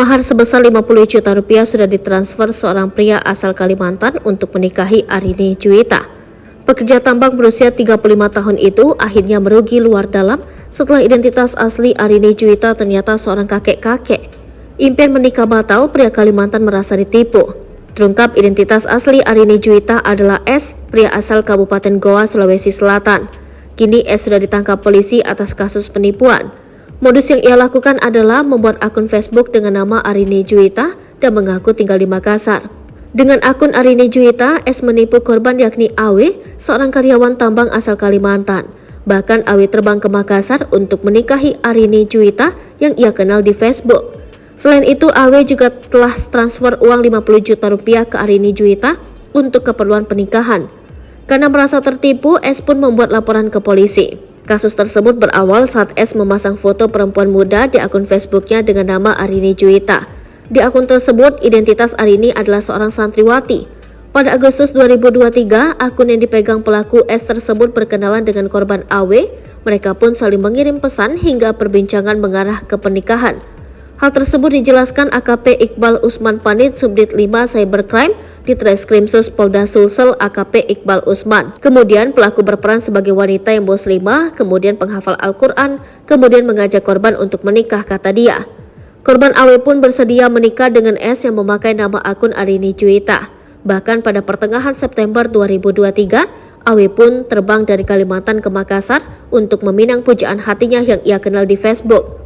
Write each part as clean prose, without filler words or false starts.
Mahar sebesar 50 juta rupiah sudah ditransfer seorang pria asal Kalimantan untuk menikahi Arini Juwita. Pekerja tambang berusia 35 tahun itu akhirnya merugi luar dalam setelah identitas asli Arini Juwita ternyata seorang kakek-kakek. Impian menikah batal, pria Kalimantan merasa ditipu. Terungkap identitas asli Arini Juwita adalah S, pria asal Kabupaten Goa, Sulawesi Selatan. Kini S sudah ditangkap polisi atas kasus penipuan. Modus yang ia lakukan adalah membuat akun Facebook dengan nama Arini Juwita dan mengaku tinggal di Makassar. Dengan akun Arini Juwita, S menipu korban yakni Awe, seorang karyawan tambang asal Kalimantan. Bahkan Awe terbang ke Makassar untuk menikahi Arini Juwita yang ia kenal di Facebook. Selain itu, Awe juga telah transfer uang 50 juta rupiah ke Arini Juwita untuk keperluan pernikahan. Karena merasa tertipu, S pun membuat laporan ke polisi. Kasus tersebut berawal saat S memasang foto perempuan muda di akun Facebooknya dengan nama Arini Juwita. Di akun tersebut, identitas Arini adalah seorang santriwati. Pada Agustus 2023, akun yang dipegang pelaku S tersebut berkenalan dengan korban AW. Mereka pun saling mengirim pesan hingga perbincangan mengarah ke pernikahan. Hal tersebut dijelaskan AKP Iqbal Usman Panit, Subdit 5 Cybercrime di Treskrimsus Polda Sulsel AKP Iqbal Usman. Kemudian pelaku berperan sebagai wanita yang muslimah, kemudian penghafal Al-Quran, kemudian mengajak korban untuk menikah, kata dia. Korban AW pun bersedia menikah dengan S yang memakai nama akun Arini Juwita. Bahkan pada pertengahan September 2023, AW pun terbang dari Kalimantan ke Makassar untuk meminang pujaan hatinya yang ia kenal di Facebook.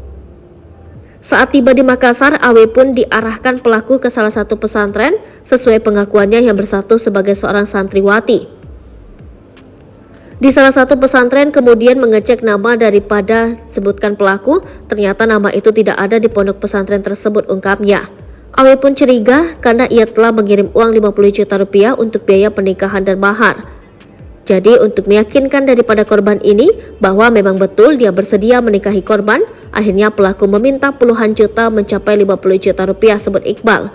Saat tiba di Makassar, Awe pun diarahkan pelaku ke salah satu pesantren sesuai pengakuannya yang bersatu sebagai seorang santriwati. Di salah satu pesantren kemudian mengecek nama daripada sebutkan pelaku, ternyata nama itu tidak ada di pondok pesantren tersebut, ungkapnya. Awe pun curiga karena ia telah mengirim uang 50 juta rupiah untuk biaya pernikahan dan mahar. Jadi untuk meyakinkan daripada korban ini bahwa memang betul dia bersedia menikahi korban, akhirnya pelaku meminta puluhan juta mencapai 50 juta rupiah, sebut Iqbal.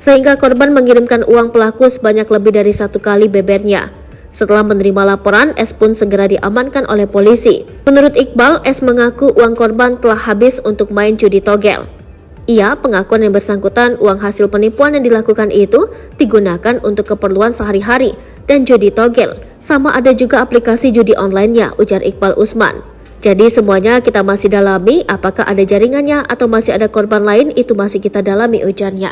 Sehingga korban mengirimkan uang pelaku sebanyak lebih dari 1 kali bebernya. Setelah menerima laporan, S pun segera diamankan oleh polisi. Menurut Iqbal, S mengaku uang korban telah habis untuk main judi togel. Ia, pengakuan yang bersangkutan uang hasil penipuan yang dilakukan itu digunakan untuk keperluan sehari-hari dan judi togel. Sama ada juga aplikasi judi online-nya, ujar Iqbal Usman. Jadi semuanya kita masih dalami, apakah ada jaringannya atau masih ada korban lain itu masih kita dalami, ujarnya.